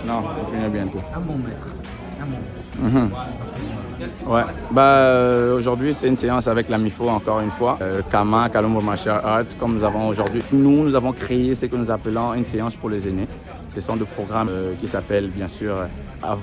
Non, on finit bientôt. Un bon maître. Un bon. Ouais. Aujourd'hui, c'est une séance avec la MIFO, encore une fois. Kama, Kalumbo Martial Art, comme nous avons aujourd'hui. Nous avons créé ce que nous appelons une séance pour les aînés. Ce sont des programmes qui s'appellent, bien sûr,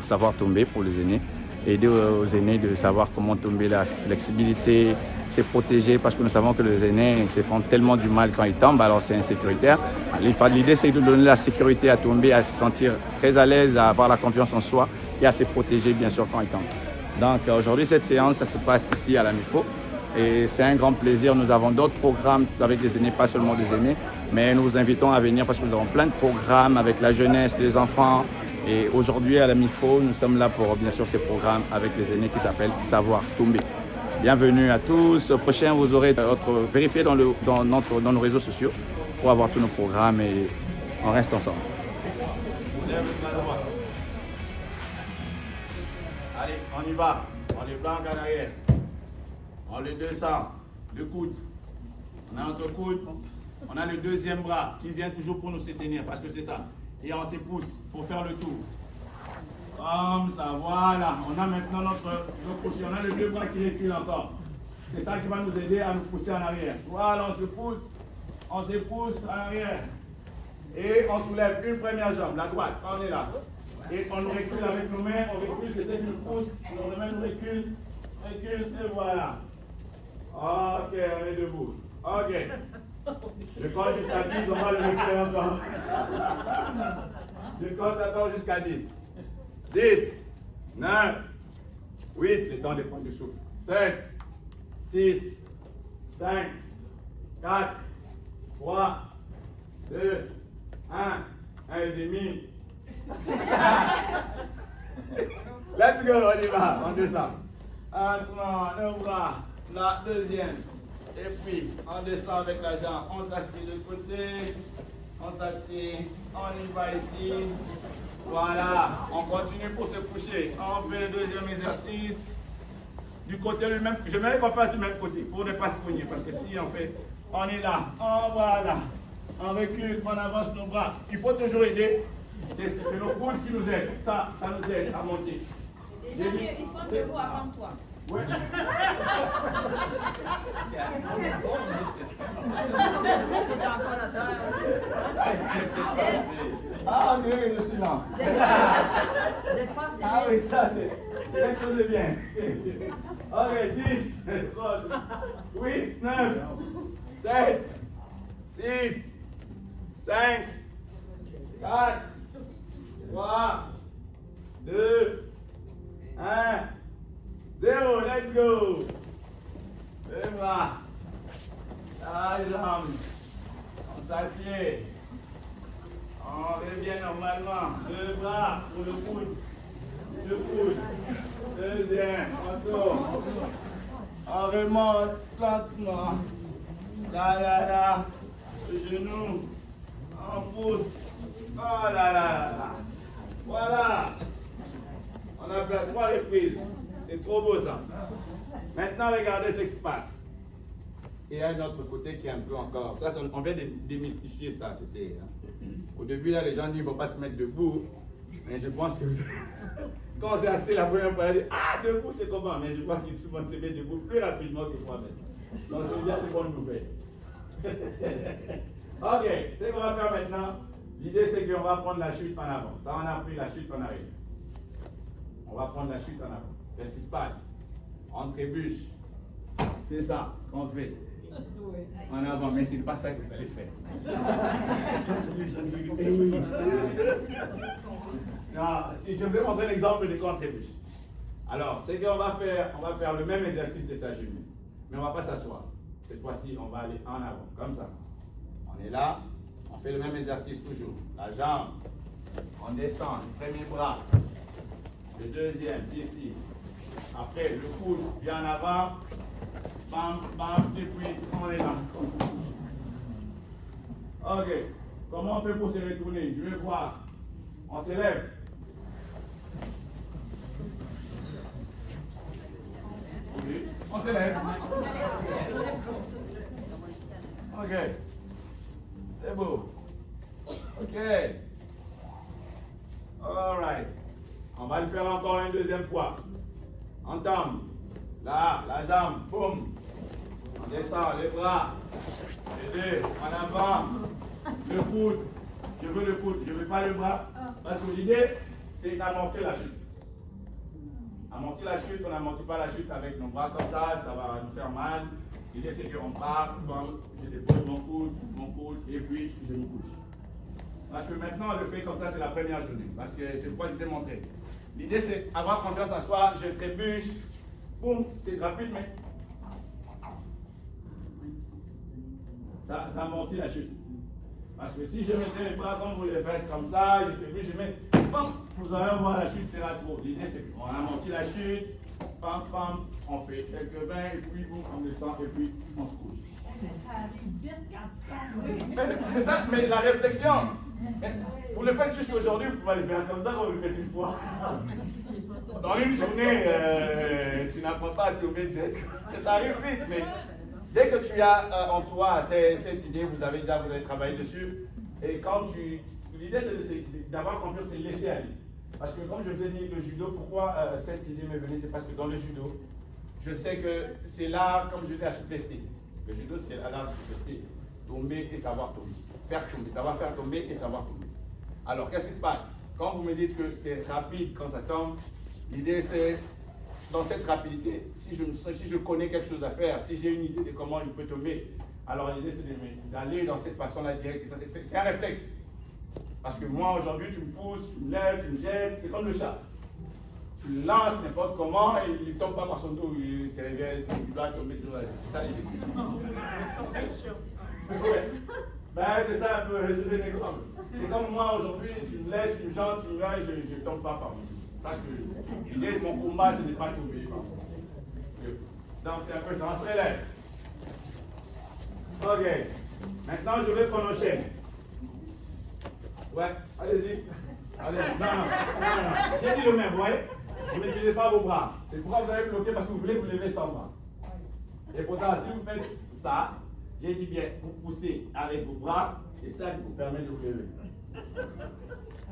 Savoir tomber pour les aînés. Aider aux aînés de savoir comment tomber, la flexibilité, se protéger, parce que nous savons que les aînés se font tellement du mal quand ils tombent, alors c'est insécuritaire. L'idée, c'est de donner la sécurité à tomber, à se sentir très à l'aise, à avoir la confiance en soi et à se protéger, bien sûr, quand ils tombent. Donc aujourd'hui, cette séance, ça se passe ici à la MIFO et c'est un grand plaisir. Nous avons d'autres programmes avec des aînés, pas seulement des aînés, mais nous vous invitons à venir parce que nous avons plein de programmes avec la jeunesse, les enfants. Et aujourd'hui, à la MIFO, nous sommes là pour, bien sûr, ces programmes avec les aînés qui s'appellent Savoir tomber. Bienvenue à tous. Au prochain, vous aurez vérifié dans nos réseaux sociaux pour avoir tous nos programmes et on reste ensemble. Allez, on y va. On les planque en arrière. On le descend. Le coude. On a notre coude. On a le deuxième bras qui vient toujours pour nous soutenir parce que c'est ça. Et on se pousse pour faire le tour. Comme ça, voilà. On a maintenant notre crochet. On a les deux bras qui reculent encore. C'est ça qui va nous aider à nous pousser en arrière. Voilà, on se pousse. On se pousse en arrière. Et on soulève une première jambe, la droite. On est là. Et on nous recule avec nos mains. On recule, c'est ça qui nous pousse. Nos mains nous reculent. Recule, et voilà. Ok, on est debout. Ok. Je compte jusqu'à 10, on va le reculer encore. Je compte encore jusqu'à 10. 10, 9, 8, le temps de prendre du souffle. 7, 6, 5, 4, 3, 2, 1 et demi. Let's go, on y va, on descend. Lentement, le bras, la deuxième. Et puis, on descend avec la jambe, on s'assied de côté, on s'assied, on y va ici. Voilà, on continue pour se coucher. On fait le deuxième exercice. Du côté du même, j'aimerais qu'on fasse du même côté pour ne pas se cogner. Parce que si on fait, on est là, voilà. On recule, on avance nos bras. Il faut toujours aider. C'est nos coudes qui nous aident. Ça nous aide à monter. Déjà mieux, il faut debout avant toi. Ouais. Ah, on dirait que je suis là. Ah oui, ça c'est quelque chose de bien. Ok, 10, 8, 9, 7, 6, 5, 4, 3, 2, 1, 0, let's go. Le bras, la jambe, on s'assied. On revient normalement. Le bras pour le coude. Le coude. Deuxième. On tourne. On remonte lentement. Là. Le genou. On pousse. Oh là là. Voilà. On a fait 3 reprises. C'est trop beau ça. Maintenant, regardez ce qui se passe. Et il y a un autre côté qui est un peu encore. Ça, on vient de démystifier ça. C'était. Au début, là, les gens disent qu'il ne faut pas se mettre debout. Mais je pense que quand on s'est assis la première fois, on a dit ah, debout, c'est comment? Mais je crois que tout le monde se met debout plus rapidement que moi-même. Donc, c'est déjà une bonne nouvelle. Ok, ce qu'on va faire maintenant, l'idée, c'est qu'on va prendre la chute en avant. Ça, on a pris la chute en arrière. On va prendre la chute en avant. Qu'est-ce qui se passe? On trébuche. C'est ça qu'on fait. En avant, mais ce n'est pas ça que vous allez faire. Non, si je vais montrer l'exemple de quand on trébuche. Alors, c'est qu'on va faire le même exercice de sa genou. Mais on ne va pas s'asseoir. Cette fois-ci, on va aller en avant, comme ça. On est là, on fait le même exercice toujours. La jambe, on descend, le premier bras, le deuxième, ici. Après, le coude, bien en avant. Bam, bam, et puis on est là. Ok. Comment on fait pour se retourner? Je vais voir. On se lève. Oui. On se lève. Ok. C'est beau. Ok. Alright. On va le faire encore une deuxième fois. On tombe. Là, la jambe. Boum. On descend les bras. Les deux. En avant. Le coude. Je veux le coude. Je ne veux pas le bras. Parce que l'idée, c'est d'amortir la chute. Amortir la chute, on n'amortit pas la chute avec nos bras comme ça va nous faire mal. L'idée, c'est qu'on part, je dépose mon coude, et puis je me couche. Parce que maintenant, on le fait comme ça, c'est la première journée. Parce que c'est pourquoi je t'ai montré. L'idée, c'est avoir confiance en soi, je trébuche, boum, c'est rapide, mais ça amortit la chute. Parce que si je mettais mes bras comme vous les faites comme ça, je trébuche, je mets, pam, vous allez voir la chute, c'est là trop. L'idée, c'est qu'on amortit la chute, pam, pam, on fait quelques bains, et puis boum, on descend, et puis on se couche. Mais ça arrive vite quand tu tombes. C'est ça, mais la réflexion, vous le faites juste aujourd'hui, vous pouvez le faire comme ça, vous le faites une fois. Dans une journée, tu n'apprends pas à tomber jet. Ça arrive vite, mais dès que tu as en toi cette idée, vous avez travaillé dessus. Et quand l'idée c'est d'avoir confiance, c'est de laisser aller. Parce que comme je vous ai dit, le judo, pourquoi cette idée m'est venue, c'est parce que dans le judo, je sais que c'est l'art, comme je dis, la souplesse. Le judo, c'est l'art de souplesse. Tomber et savoir tomber. Faire tomber, savoir faire tomber et savoir tomber. Alors, qu'est-ce qui se passe? Quand vous me dites que c'est rapide quand ça tombe, l'idée c'est, dans cette rapidité, si je connais quelque chose à faire, si j'ai une idée de comment je peux tomber, alors l'idée c'est d'aller dans cette façon-là direct. C'est un réflexe. Parce que moi, aujourd'hui, tu me pousses, tu me lèves, tu me jettes, c'est comme le chat. Tu le lances n'importe comment et il ne tombe pas par son dos, il se réveille, il doit tomber toujours là. C'est ça l'idée. Ouais. Ben, c'est ça un peu, je donne un exemple. C'est comme moi aujourd'hui, tu me laisses une jambe, tu me vas et je ne tombe pas par moi. Parce que l'idée de mon combat, ce n'est pas tomber. Donc c'est un peu ça, on se relève. Ok. Maintenant, je veux qu'on enchaîne. Ouais, allez-y. Allez, non. J'ai dit le même, vous voyez? Vous n'utilisez pas vos bras. C'est pourquoi vous avez bloqué parce que vous voulez vous lever sans bras. Et pourtant, si vous faites ça, j'ai dit bien, vous poussez avec vos bras, et ça qui vous permet de vous lever.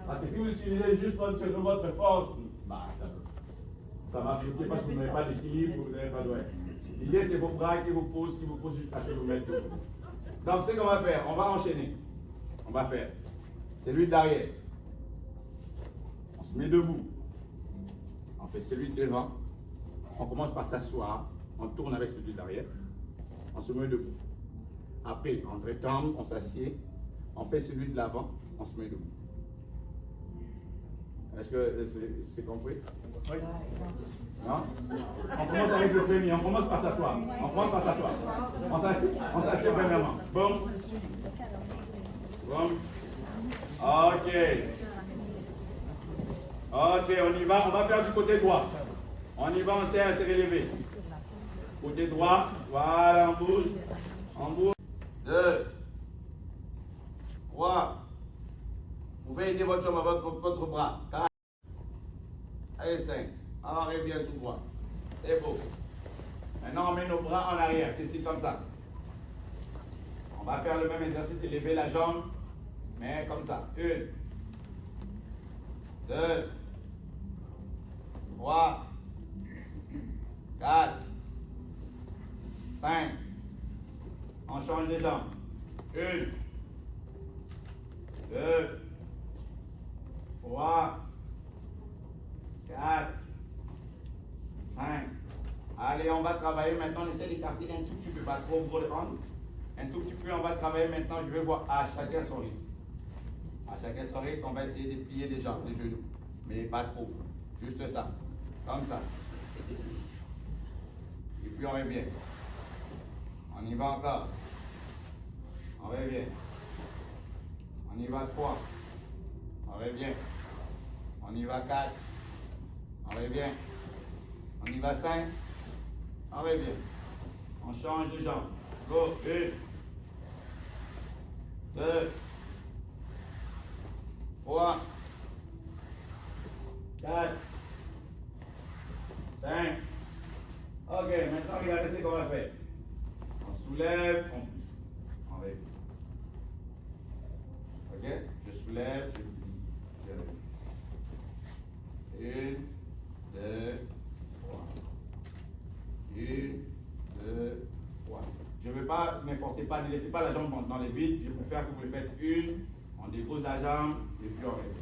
Parce que si vous utilisez juste votre force, bah, ça va bloquer parce que vous n'avez pas d'équilibre, vous n'avez pas de. L'idée, c'est vos bras qui vous poussent jusqu'à ce que vous mettez. Donc, ce qu'on va faire, on va enchaîner. On va faire celui d'arrière. On se met debout. On fait celui de devant. On commence par s'asseoir. On tourne avec celui d'arrière. On se met debout. Après, on retombe, on s'assied. On fait celui de l'avant. On se met debout. Est-ce que c'est compris? Oui. Non? On commence avec le premier. On commence par s'asseoir. On commence par s'asseoir. On s'assied premièrement. Boum. Boum. Ok. Ok, on y va. On va faire du côté droit. On y va, on s'est relevé. Côté droit. Voilà, on bouge. On bouge. 2. 3. Vous pouvez aider votre jambe avec votre bras. 4. Allez, 5. On revient tout droit. C'est beau. Maintenant, on met nos bras en arrière. Ici, comme ça. On va faire le même exercice de lever la jambe. Mais comme ça. 1. 2. 3. 4. 5. On change les jambes. 1. 2. 3. 4. 5. Allez, on va travailler maintenant. On essaie d'écarter un tout petit peu, pas trop gros le ventre. Un tout petit peu, on va travailler maintenant. Je vais voir à chacun son rythme. À chacun son rythme, on va essayer de plier les jambes, les genoux. Mais pas trop. Juste ça. Comme ça. Et puis on revient. On y va encore. On revient. On y va 3. On revient. On y va 4. On revient. On y va 5. On revient. On change de jambe. Go. 1. 2. 3. 4. 5. Ok, maintenant regardez ce qu'on va faire. On soulève, on pousse. On revient. Ok? Je soulève, je plie, je relève. 1, 2, 3. 1, 2, 3. Je ne veux pas, ne forcez pas, ne laissez pas la jambe dans les vides. Je préfère que vous le faites une, on dépose la jambe et puis on règle.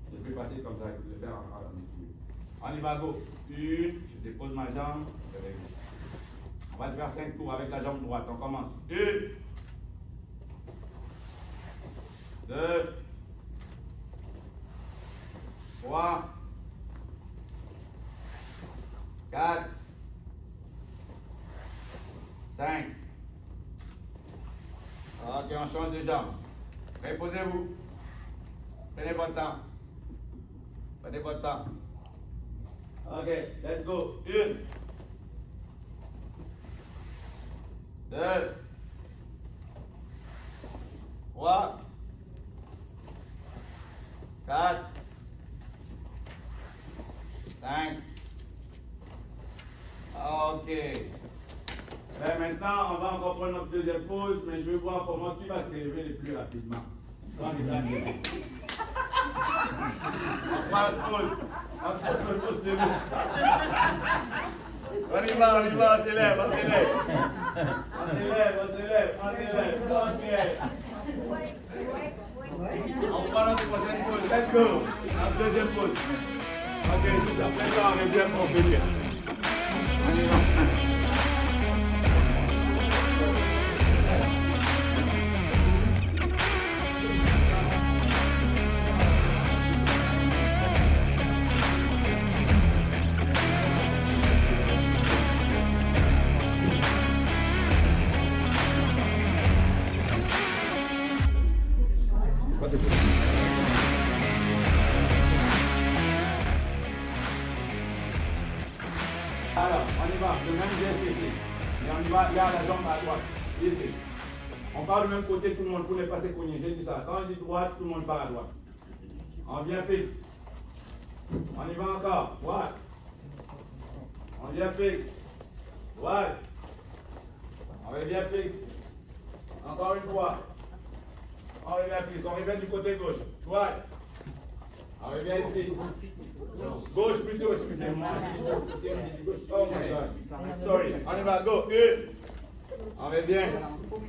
C'est plus facile comme ça que de le faire en équilibre. On y va, go. 1, je dépose ma jambe, je règle. On va le faire 5 tours avec la jambe droite. On commence. 1, 2, 3, 4, 5. Ok, on change de jambe. Reposez-vous. Prenez votre temps. Prenez votre temps. Ok, let's go. 1, 2, 3, 4, 5. Ok. Ben maintenant, on va encore prendre notre deuxième pause, mais je vais voir comment qui va se lever le plus rapidement. On prend une pause. On prend une pause de vous. On y va, on s'élève, on s'élève. On s'élève. Ok. On prend notre prochaine pause. Let's go. Notre deuxième pause. Ok, juste après ça, on revient pour finir. On y va. Alors, on y va, le même geste ici. Et on y va, garde la jambe à droite. Ici. On part du même côté, tout le monde, pour ne pas se cogner. J'ai dit ça. Quand je dis droite, tout le monde part à droite. On vient fixe. On y va encore. Droite. On vient fixe. Droite. On revient fixe. Encore une fois. On revient fixe. On revient du côté gauche. Droite. On revient ici. Gauche plutôt, excusez-moi. Oh my God. Sorry. On y va, go. 1. On revient.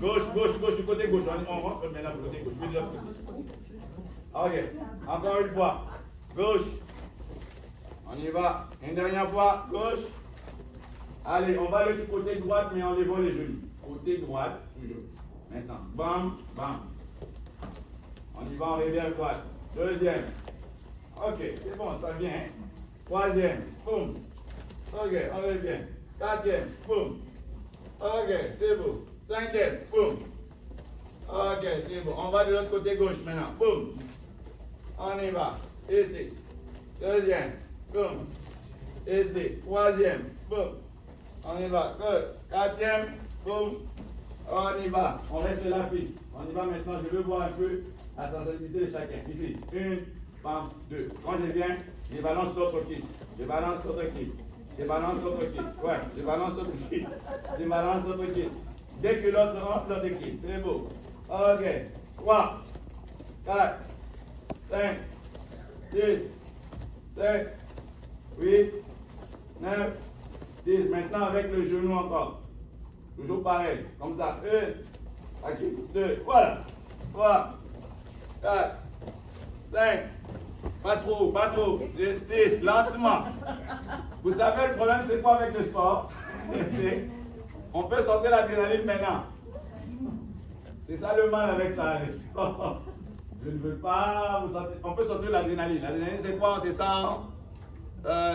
Gauche, du côté gauche. On rentre maintenant du côté gauche. Oui, de l'autre côté. Ok. Encore une fois. Gauche. On y va. Une dernière fois. Gauche. Allez, on va aller du côté droite, mais en levant les genoux. Côté droite, toujours. Maintenant. Bam, bam. On y va, on revient à droite. Deuxième. Ok, c'est bon, ça vient. Hein? Troisième, boum. Ok, on revient. Quatrième, boum. Ok, c'est beau. Cinquième, boum. Ok, c'est bon. On va de l'autre côté gauche maintenant. Boum. On y va. Ici. Deuxième, boum. Ici. Troisième, boum. On y va. Quatrième, boum. On y va. On reste là fixe. On y va maintenant. Je veux voir un peu la sensibilité de chacun. Ici. 1, bam, 2. Quand je viens, je balance l'autre kit. Je balance l'autre kit. Je balance l'autre kit. Ouais, je balance l'autre kit. Je balance l'autre kit. Dès que l'autre rentre, l'autre kit. C'est beau. Ok. 3, 4, 5, 6, 7, 8, 9, 10. Maintenant avec le genou encore. Toujours pareil. Comme ça. 1, 2, voilà. 3, 4, 5. Pas trop. 6, lentement. Vous savez, le problème, c'est quoi avec le sport? On peut sortir l'adrénaline maintenant. C'est ça le mal avec ça, le sport. Je ne veux pas vous sortir. On peut sortir l'adrénaline. L'adrénaline, c'est quoi? C'est ça.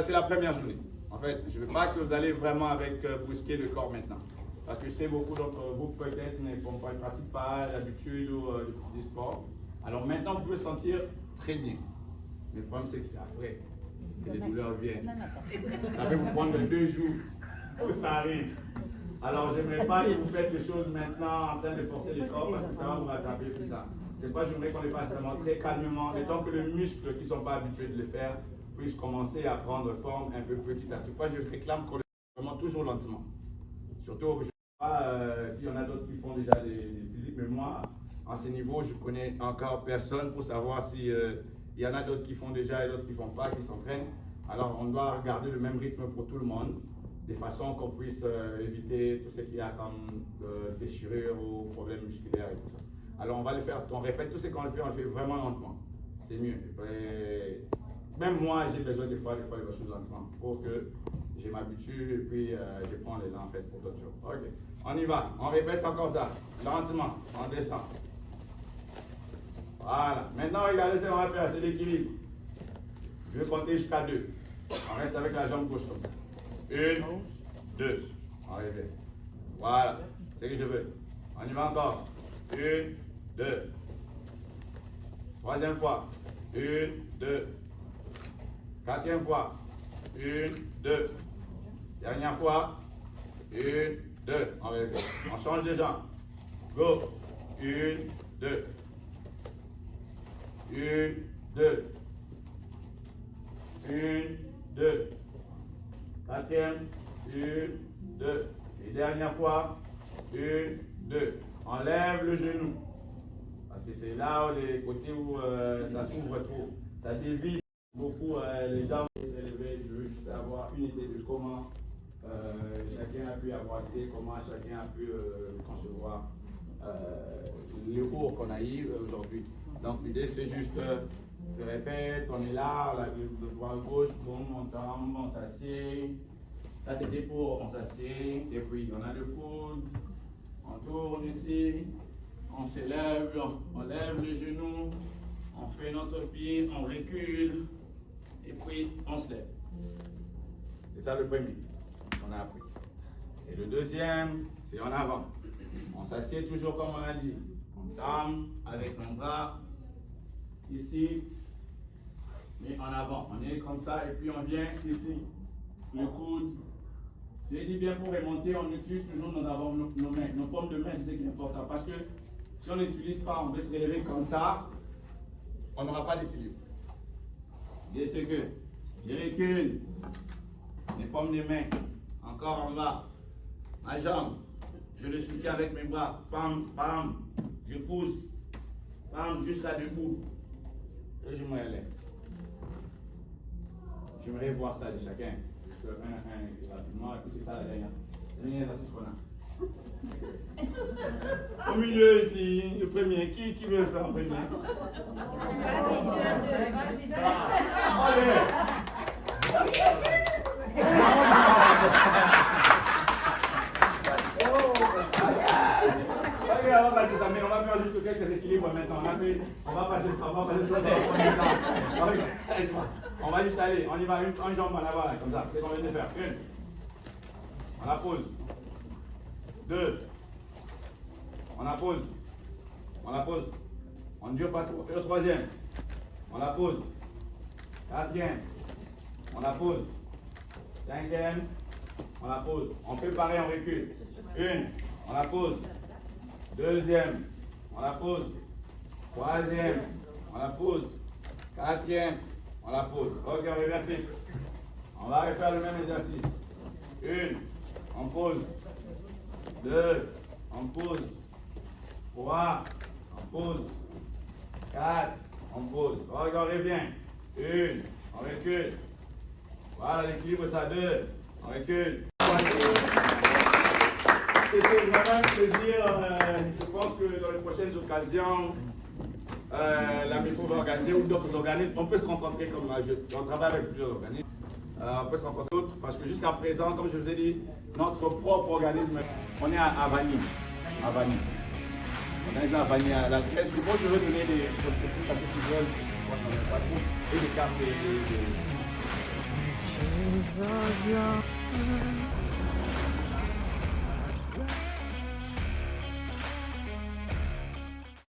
C'est la première journée. En fait, je ne veux pas que vous allez vraiment avec brusquer le corps maintenant. Parce que je sais beaucoup d'entre vous peut-être ne pratiquent pas l'habitude ou du sport. Alors maintenant, vous pouvez sentir très bien. Mais le problème, c'est que c'est après que les douleurs viennent. Ça peut vous prendre 2 jours pour ça arrive. Alors, je n'aimerais pas que vous faites les choses maintenant en train de forcer les corps parce que ça va vous rattraper plus tard. C'est pourquoi j'aimerais qu'on les fasse vraiment très calmement, le temps que les muscles qui ne sont pas habitués de le faire puissent commencer à prendre forme un peu petit à petit. Pourquoi je réclame qu'on le fasse vraiment toujours lentement. Surtout, je ne sais pas s'il y en a d'autres qui font déjà des physiques, mais moi, à ce niveau, je ne connais encore personne pour savoir si Il y en a d'autres qui font déjà et d'autres qui ne font pas, qui s'entraînent. Alors, on doit garder le même rythme pour tout le monde, de façon qu'on puisse éviter tout ce qu'il y a comme déchirure ou problèmes musculaires et tout ça. Alors, on va le faire, on répète tout ce qu'on le fait vraiment lentement. C'est mieux. Et même moi, j'ai besoin des fois les choses lentement pour que je m'habitue et puis je prends l'élan en fait pour d'autres choses. Ok, on y va. On répète encore ça. Lentement, on descend. Voilà. Maintenant, regardez ce qu'on va faire, c'est l'équilibre. Je vais compter jusqu'à 2. On reste avec la jambe gauche comme ça. 1, 2. On répète. Voilà. C'est ce que je veux. On y va encore. 1, 2. Troisième fois. 1, 2. Quatrième fois. 1, 2. Dernière fois. 1, 2. On répète. On change de jambe. Go. 1, 2. 1, 2. 1, 2. Quatrième. 1, 2. Et dernière fois. 1, 2. On lève le genou. Parce que c'est là où les côtés où ça s'ouvre trop. Ça dévisse beaucoup les jambes s'élever. Je veux juste avoir une idée de comment chacun a pu aborder, comment chacun a pu concevoir le cours qu'on a eu aujourd'hui. Donc l'idée c'est juste, je répète, on est là, le bras gauche, bon, on tombe, on s'assied. Là c'était pour, on s'assied, et puis on a le coude, on tourne ici, on s'élève, on lève le genou, on fait notre pied, on recule, et puis on se lève. C'est ça le premier qu'on a appris. Et le deuxième, c'est en avant. On s'assied toujours comme on a dit. On tombe avec mon bras ici, mais en avant. On est comme ça et puis on vient ici. Le coude. J'ai dit bien pour remonter, on utilise toujours nos mains. Nos paumes de main, c'est ce qui est important. Parce que si on ne les utilise pas, on va se relever comme ça, on n'aura pas d'équilibre. Et c'est que je recule. Les paumes de main. Encore en bas. Ma jambe. Je le soutiens avec mes bras. Pam, pam. Je pousse. Pam, jusqu'à debout. Et je me relève. J'aimerais voir ça de chacun. Juste un, rapidement. Et puis c'est ça la dernière. C'est le dernier exercice qu'on a. Au milieu ici, le premier. Qui veut le faire en premier? Vas-y, vas-y. Allez. On va passer ça, mais on va faire juste quelques équilibres maintenant. On va passer ça. On va juste aller, on y va une jambe en avant, là, comme ça. C'est ce qu'on vient de faire. Une. On la pose. Deux. On la pose. On la pose. On ne dure pas trop. Et le troisième. On la pose. Quatrième. On la pose. Cinquième. On la pose. On fait pareil, on recule. Une. On la pose. Deuxième. On la pose. Troisième. On la pose. Quatrième. On la pose. Ok, on revient fixe. On va refaire le même exercice. Une. On pose. Deux. On pose. Trois. On pose. Quatre. On pose. Ok, on revient. Une. On recule. Voilà, l'équilibre, ça. Deux. On recule. C'était vraiment un plaisir. Je pense que dans les prochaines occasions, la MIFO va organiser ou d'autres organismes. On peut se rencontrer comme on travaille avec plusieurs organismes. On peut se rencontrer d'autres parce que jusqu'à présent, comme je vous ai dit, notre propre organisme, on est à Vanille. À Vanille. On est à Vanille, à la Grèce. Je pense que je vais donner des plus à ceux qui veulent, je pense qu'on n'est pas trop, et des cartes.